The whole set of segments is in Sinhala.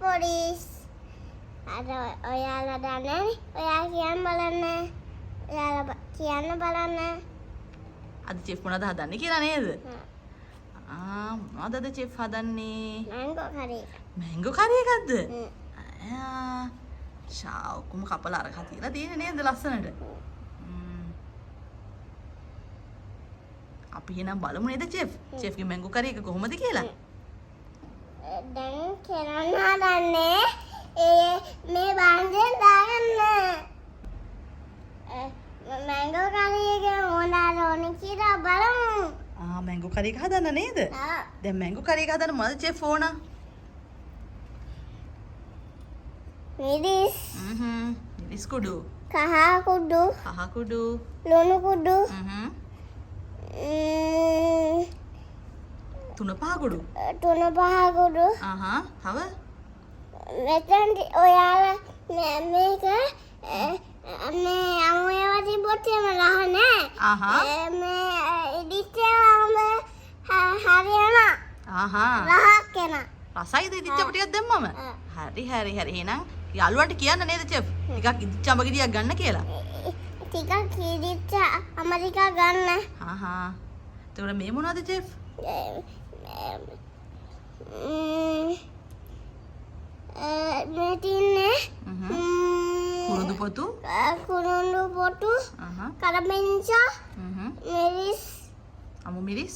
පොලිස්. අර ඔයාලා දන්නේ? ඔයා කියන්න බලන්න. ඔයාලා කියන්න බලන්න. අද චෙෆ් මොනවද හදන්නේ කියලා නේද? මොනවද චෙෆ් හදන්නේ? මැංගෝ කරේ. මැංගෝ කරේ එකක්ද? ෂාවුකුම කපලා අරක තියලා තියෙන්නේ නේද ලස්සනට? අපි එහෙනම් බලමු නේද චෙෆ්? චෙෆ්ගේ මැංගෝ කරේ එක කොහොමද කියලා? දැන් කරන්න හදන්නේ මේ බාන්දෙන් දාගන්න. මැංගෝ කරේ එක මොනවාද ඕනේ කියලා බලමු. මැංගෝ කරේ එක හදන්න නේද? දැන් මැංගෝ කරේ එක හදන්න මොනවද චෙෆ් ඕන? මිරිස්. මිරිස් කුඩු. කහ කුඩු. කහ කුඩු. ලුණු කුඩු. තුන පහ කුඩු. තුන පහ කුඩු. තව? මෙතන ඔයාලා මේක මේ අමුයව තිබ්බොත් එහෙම රහ නෑ. මේ ඉදිච්චවම හරියනවා. රහක් එනවා. රසයිද ඉදිච්චව ටිකක් දැම්මම? හරි. එහෙනම් යාළුවන්ට කියන්න නේද චෙෆ්? ටිකක් ඉදිච්ච අඹ ගෙඩියක් ගන්න කියලා. ටිකක් ඉදිච්ච අඹ ටිකක් ගන්න. එතකොට මේ මොනවද චෙෆ්? මේ තින්නේ කුරුඳු පොතු. කරපිංචා. මිරිස්. අමු මිරිස්.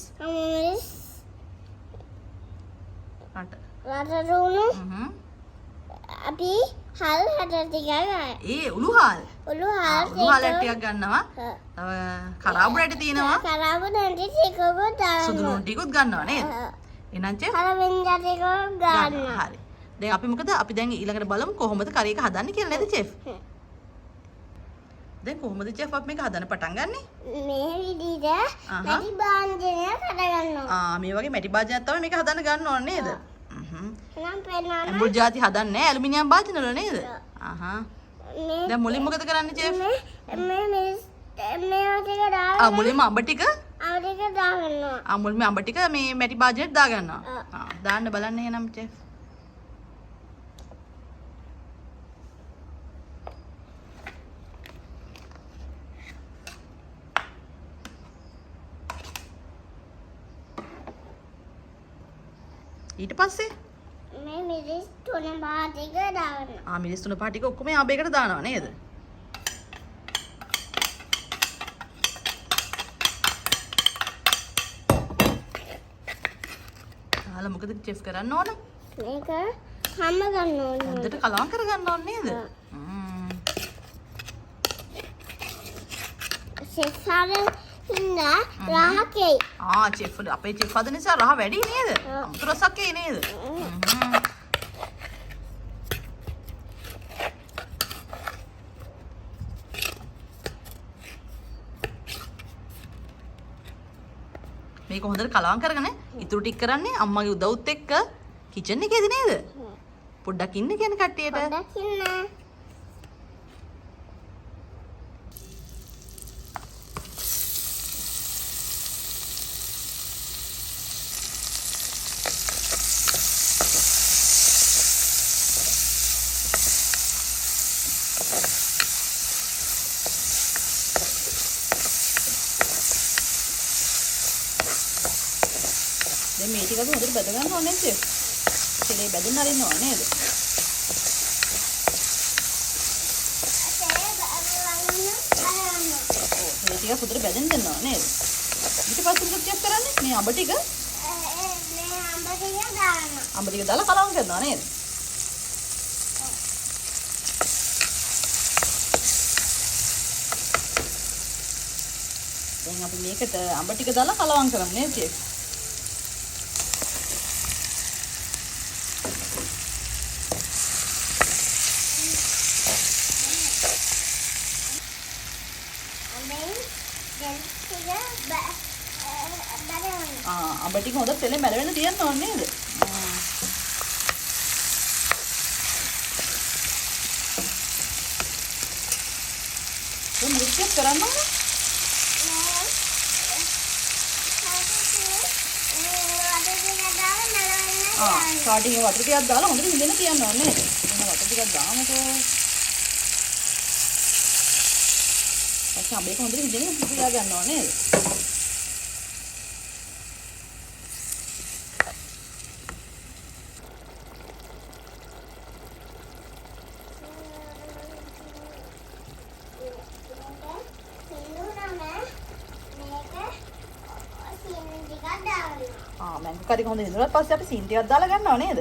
රට ලුණු. අපි හල් හද ටිකක් ගන්න. උළු හාල්. උළු හාල් ටිකක් ගන්නවා. තව කරාබු රැටි තියෙනවා. කරාබු රැටි ටිකකුත් ගන්නවා. සුදු ලුණු ටිකකුත් ගන්නවා නේද? එහෙනම් චෙෆ් කරපිංචා ටිකකුත් ගන්නවා. හරි. දැන් අපි මොකද අපි දැන් ඊළඟට බලමු කොහොමද කරේ එක හදන්නේ කියලා නේද චෙෆ්? දැන් කොහොමද චෙෆ් අපි මේක හදන්න පටන් ගන්නෙ? මේ විදිහට මැටි භාජනයක් හදගන්නවා. මේ වගේ මැටි භාජනයක් තමයි මේක හදන්න ගන්න ඕනේ නේද? එහෙනම් පෙන්නන්න. ඇඹුල් ಜಾති හදන්නේ නැහැ ඇලුමිනියම් භාජන වල නේද? දැන් මුලින් මොකද කරන්නේ චෙෆ්? මේ ටික දාලා මුලින්ම අඹ ටික දාගන්නවා. මුලින්ම අඹ ටික මේ මැටි භාජනයට දාගන්නවා. දාන්න බලන්න එහෙනම් චෙෆ්. ඊට පස්සේ මේ මිරිස් තුන පහ ටික දාගන්නවා. මිරිස් තුන පහ ටික ඔක්කොම අඹයකට දානවා නේද? දාලා මොකද චෙෆ් කරන්න ඕන? මේක හැම ගන්න ඕනේ. හොඳට කලවම් කරගන්න ඕනේ නේද? චෙෆ් ඉන්නා රහකේ. චෙෆ් අපේ චෙෆ් හද නිසා රහ වැඩි නේද? අමුතු රසක් එයි නේද? මේක හොඳට කලවම් කරගෙන ඉතුරු ටික කරන්නේ අම්මගේ උදව්ත් එක්ක කිචන් එකේදී නේද? පොඩ්ඩක් ඉන්න කියන්නේ කට්ටියට. පොඩ්ඩක් ඉන්න. දැන් මේ ටික අපි හොඳට බැද ගන්න ඕනේ නේද? තෙලේ බැදෙන්න අරින්න ඕනේ නේද? මේ ටික හොඳට බැදෙන්න දෙන්න ඕනේ නේද? ඊට පස්සේ මොකද චෙක් කරන්නේ? මේ අඹ ටික දානවා. අඹ ටික දාලා කලවම් කරනවා නේද? දැන් අපි මේකට අඹ ටික දාලා කලවම් කරමු නේද චෙක්? අඹ ටික හොඳට තෙලෙන් මැලවෙන්න තියන්න ඕනේ නේද? දැන් මොකද කරන්න ඕනේ? ස්ටාර්ටින් වතුර ටිකක් දාලා හොඳට හිඳෙන්න තියන්න ඕනේ. එන්න වතුර ටිකක් දාමුකෝ. මේක හොඳට හිඳෙන්න තියා ගන්න ඕනේ නේද? මැංගෝ කරි හොඳ හිඳුනත් පස්සේ අපි සීන් ටිකක් දාලා ගන්නව නේද?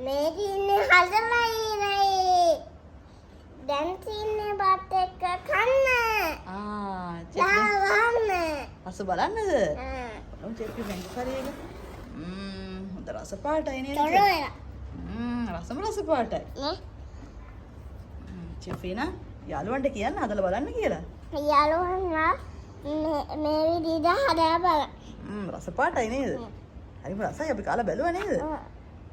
මේ දින්නේ හදලයි නේ. දැන් තින්නේ බත් එක්ක කන්න. ලාවන්න. රස බලන්නද? ඔව් චෙක්කි මැංගෝ කරි එක. හොඳ රස පාටයි නේද? රසම රස පාටයි. නේ? චෙෆිනා යාළුවන්ට කියන්න හදලා බලන්න කියලා. යාළුවන්ලා මේ විදිහට හදලා බලන්න. රස පාටයි නේද? හරිම රසයි අපි කාලා බැලුවා නේද?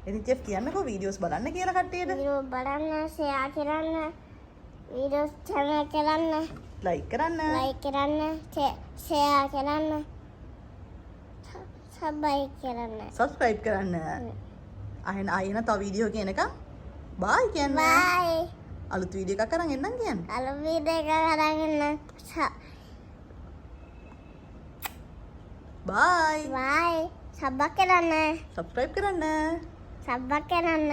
ඉතින් චෙෆ් කියන්නකෝ වීඩියෝස් බලන්න කියලා කට්ටියට. වීඩියෝ බලන්න, ෂෙයා කරන්න, වීඩියෝස් channel කරන්න, ලයික් කරන්න, ෂෙයා කරන්න, සබ්ස්ක්‍රයිබ් කරන්න. අහන ආයෙන තව වීඩියෝ කියනකම් බයි කියන්න. බයි. අලුත් වීඩියෝ එකක් අරන් එන්නම් කියන්න. අලුත් වීඩියෝ එකක් අරන් එන්න. බයි. බයි. සබ්ස්ක්‍රයිබ් කරන්න. සබ්ස්ක්‍රයිබ් කරන්න. සබ්ස්ක්‍රයිබ් කරන්න.